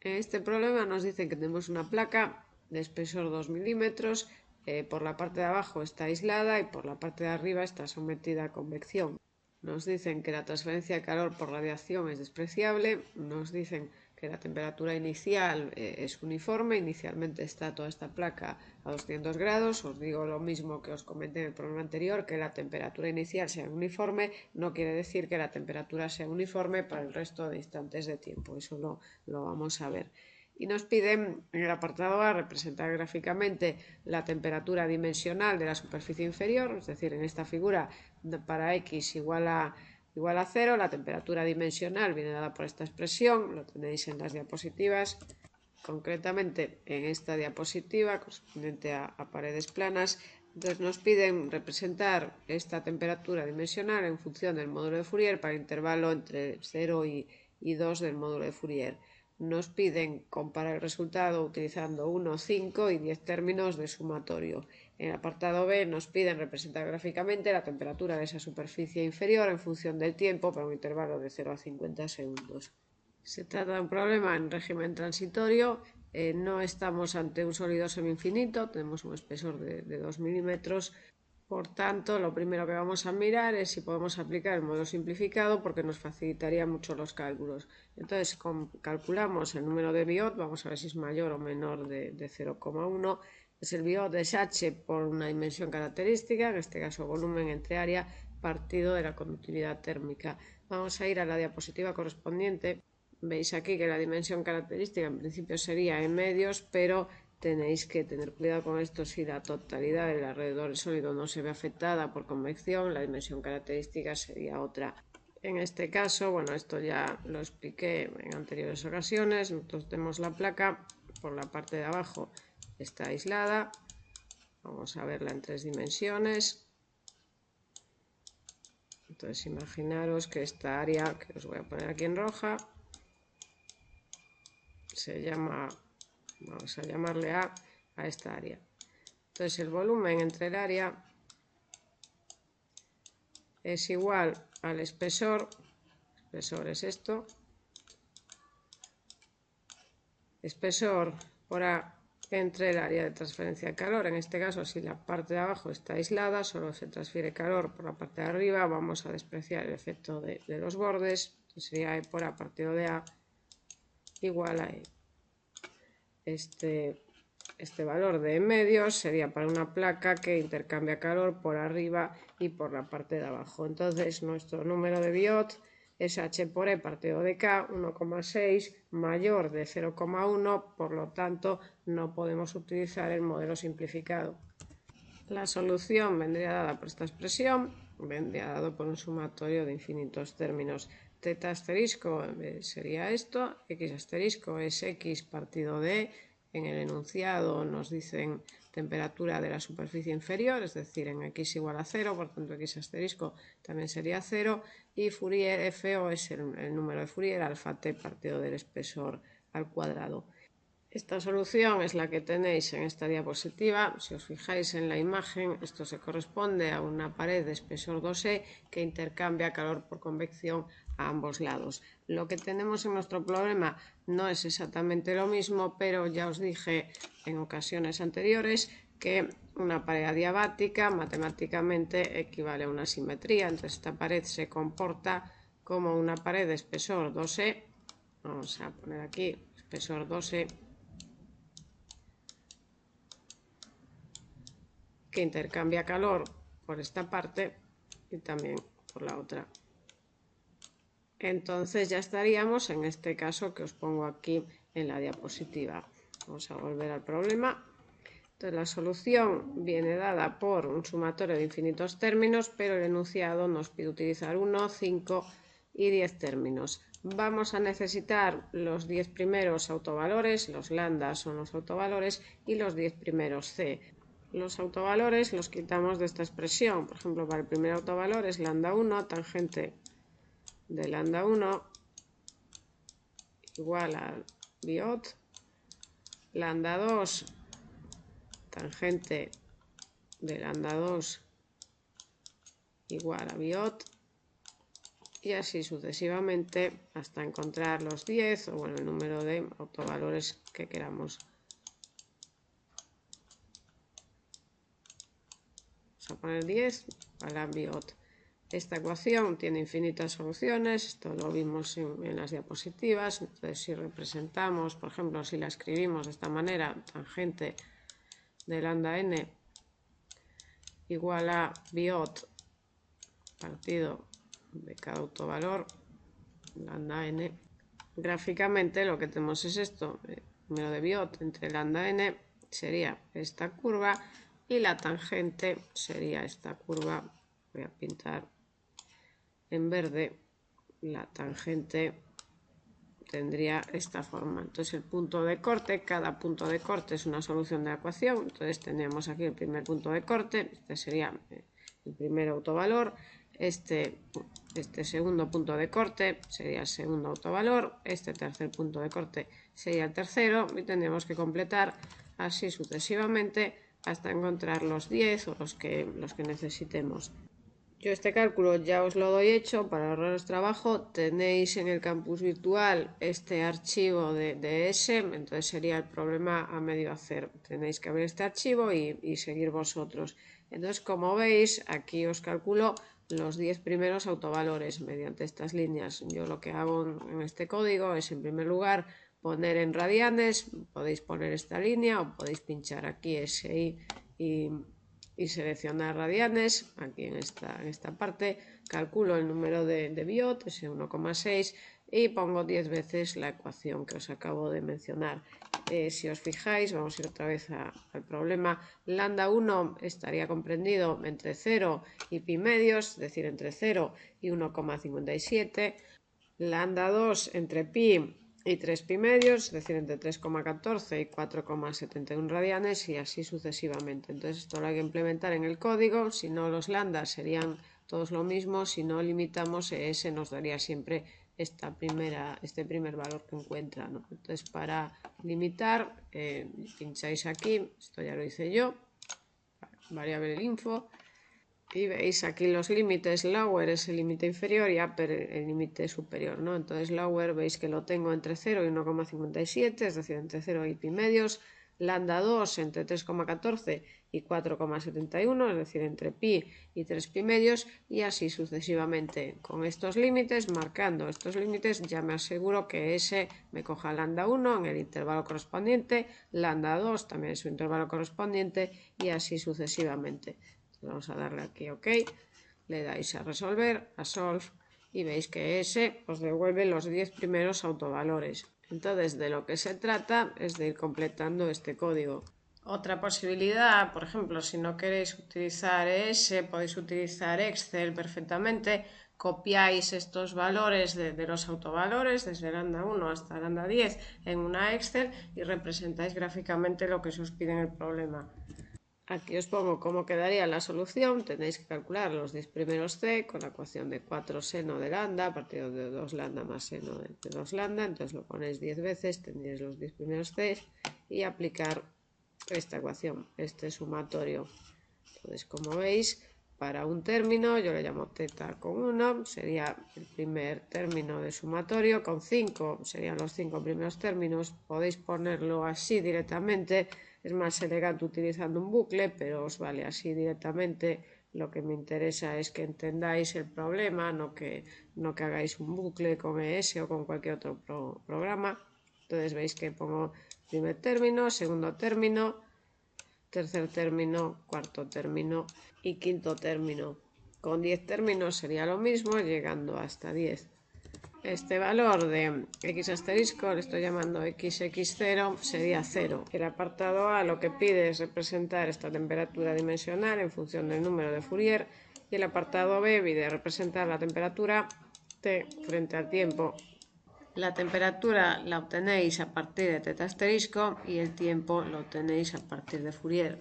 En este problema nos dicen que tenemos una placa de espesor 2 milímetros, por la parte de abajo está aislada y por la parte de arriba está sometida a convección. Nos dicen que la transferencia de calor por radiación es despreciable, nos dicen que la temperatura inicial es uniforme, inicialmente está toda esta placa a 200 grados, os digo lo mismo que os comenté en el problema anterior, que la temperatura inicial sea uniforme no quiere decir que la temperatura sea uniforme para el resto de instantes de tiempo, eso lo vamos a ver. Y nos piden en el apartado A representar gráficamente la temperatura dimensional de la superficie inferior, es decir, en esta figura para x igual a 0, la temperatura dimensional viene dada por esta expresión, lo tenéis en las diapositivas, concretamente en esta diapositiva correspondiente a paredes planas. Entonces nos piden representar esta temperatura dimensional en función del módulo de Fourier para el intervalo entre 0 y 2 del módulo de Fourier. Nos piden comparar el resultado utilizando 1, 5 y 10 términos de sumatorio. En el apartado B nos piden representar gráficamente la temperatura de esa superficie inferior en función del tiempo para un intervalo de 0 a 50 segundos. Se trata de un problema en régimen transitorio, no estamos ante un sólido semi-infinito, tenemos un espesor de 2 milímetros. Por tanto, lo primero que vamos a mirar es si podemos aplicar el modelo simplificado porque nos facilitaría mucho los cálculos. Entonces, calculamos el número de Biot, vamos a ver si es mayor o menor de 0,1. Es el Biot es H por una dimensión característica, en este caso volumen entre área, partido de la conductividad térmica. Vamos a ir a la diapositiva correspondiente. Veis aquí que la dimensión característica en principio sería en medios, pero tenéis que tener cuidado con esto. Si la totalidad del alrededor del sólido no se ve afectada por convección, la dimensión característica sería otra. En este caso, bueno, esto ya lo expliqué en anteriores ocasiones. Nosotros tenemos la placa, por la parte de abajo está aislada. Vamos a verla en 3 dimensiones. Entonces imaginaros que esta área, que os voy a poner aquí en roja, se llama, vamos a llamarle A esta área. Entonces el volumen entre el área es igual al espesor es esto, espesor por A entre el área de transferencia de calor. En este caso, si la parte de abajo está aislada, solo se transfiere calor por la parte de arriba, vamos a despreciar el efecto de los bordes, entonces sería E por A partido de A igual a E. Este valor de medios sería para una placa que intercambia calor por arriba y por la parte de abajo. Entonces nuestro número de Biot es H por E partido de K, 1,6 mayor de 0,1, por lo tanto no podemos utilizar el modelo simplificado. La solución vendría dada por esta expresión, vendría dado por un sumatorio de infinitos términos. Teta asterisco sería esto, x asterisco es x partido de E. En el enunciado nos dicen temperatura de la superficie inferior, es decir, en x igual a 0, por tanto x asterisco también sería 0, y Fourier FO es el número de Fourier, alfa t partido del espesor al cuadrado. Esta solución es la que tenéis en esta diapositiva. Si os fijáis en la imagen, esto se corresponde a una pared de espesor 2E que intercambia calor por convección a ambos lados. Lo que tenemos en nuestro problema no es exactamente lo mismo, pero ya os dije en ocasiones anteriores que una pared adiabática matemáticamente equivale a una simetría. Entonces esta pared se comporta como una pared de espesor 2E. Vamos a poner aquí espesor 2E. Que intercambia calor por esta parte y también por la otra. Entonces ya estaríamos en este caso que os pongo aquí en la diapositiva. Vamos a volver al problema. Entonces la solución viene dada por un sumatorio de infinitos términos, pero el enunciado nos pide utilizar 1, 5 y 10 términos. Vamos a necesitar los 10 primeros autovalores, los lambda son los autovalores, y los 10 primeros c. Los autovalores los quitamos de esta expresión. Por ejemplo, para el primer autovalor es lambda 1, tangente de lambda 1 igual a Biot, lambda 2, tangente de lambda 2 igual a Biot, y así sucesivamente hasta encontrar los 10 o bueno, el número de autovalores que queramos. Vamos a poner 10 para Biot. Esta ecuación tiene infinitas soluciones, esto lo vimos en las diapositivas. Entonces, si representamos, por ejemplo, si la escribimos de esta manera, tangente de lambda n igual a Biot partido de cada autovalor, lambda n. Gráficamente lo que tenemos es esto, el número de Biot entre lambda n sería esta curva y la tangente sería esta curva. Voy a pintar en verde. La tangente tendría esta forma. Entonces el punto de corte, cada punto de corte es una solución de la ecuación. Entonces tendríamos aquí el primer punto de corte, este sería el primer autovalor. Este segundo punto de corte sería el segundo autovalor. Este tercer punto de corte sería el tercero. Y tendríamos que completar así sucesivamente hasta encontrar los 10 o los que necesitemos. Yo este cálculo ya os lo doy hecho para ahorraros trabajo. Tenéis en el campus virtual este archivo de ESE, entonces sería el problema a medio hacer. Tenéis que abrir este archivo y seguir vosotros. Entonces, como veis, aquí os calculo los 10 primeros autovalores mediante estas líneas. Yo lo que hago en este código es, en primer lugar, poner en radianes. Podéis poner esta línea o podéis pinchar aquí SI y seleccionar radianes. Aquí en esta parte calculo el número de Biot, ese 1,6, y pongo 10 veces la ecuación que os acabo de mencionar. Si os fijáis, vamos a ir otra vez al problema. Lambda 1 estaría comprendido entre 0 y pi medios, es decir, entre 0 y 1,57. Lambda 2 entre pi y 3 pi medios, es decir, entre 3,14 y 4,71 radianes, y así sucesivamente. Entonces esto lo hay que implementar en el código, si no los lambdas serían todos lo mismo. Si no limitamos, ese nos daría siempre este primer valor que encuentra, ¿no? Entonces, para limitar, pincháis aquí, esto ya lo hice yo, variable el info, y veis aquí los límites. Lower es el límite inferior y upper el límite superior, ¿no? Entonces lower veis que lo tengo entre 0 y 1,57, es decir, entre 0 y pi medios. Lambda 2 entre 3,14 y 4,71, es decir, entre pi y 3 pi medios, y así sucesivamente. Con estos límites, marcando estos límites, ya me aseguro que ese me coja lambda 1 en el intervalo correspondiente, lambda 2 también en su intervalo correspondiente, y así sucesivamente. Vamos a darle aquí OK, le dais a resolver, a solve, y veis que ese os devuelve los 10 primeros autovalores. Entonces, de lo que se trata es de ir completando este código. Otra posibilidad, por ejemplo, si no queréis utilizar ese, podéis utilizar Excel perfectamente. Copiáis estos valores de los autovalores desde lambda 1 hasta lambda 10 en una Excel y representáis gráficamente lo que se os pide en el problema. Aquí os pongo cómo quedaría la solución. Tenéis que calcular los 10 primeros c con la ecuación de 4 seno de lambda partido de 2 lambda más seno de 2 lambda. Entonces lo ponéis 10 veces, tendréis los 10 primeros c y aplicar esta ecuación, este sumatorio. Entonces, como veis, para un término, yo le llamo θ con 1, sería el primer término de sumatorio. Con 5 serían los 5 primeros términos. Podéis ponerlo así directamente. Es más elegante utilizando un bucle, pero os vale así directamente. Lo que me interesa es que entendáis el problema, no que hagáis un bucle con ES o con cualquier otro programa. Entonces veis que pongo primer término, segundo término, tercer término, cuarto término y quinto término. Con 10 términos sería lo mismo, llegando hasta 10. Este valor de x asterisco, le estoy llamando xx0, sería 0. El apartado A lo que pide es representar esta temperatura dimensional en función del número de Fourier, y el apartado B pide representar la temperatura T frente al tiempo. La temperatura la obtenéis a partir de θ asterisco y el tiempo lo obtenéis a partir de Fourier.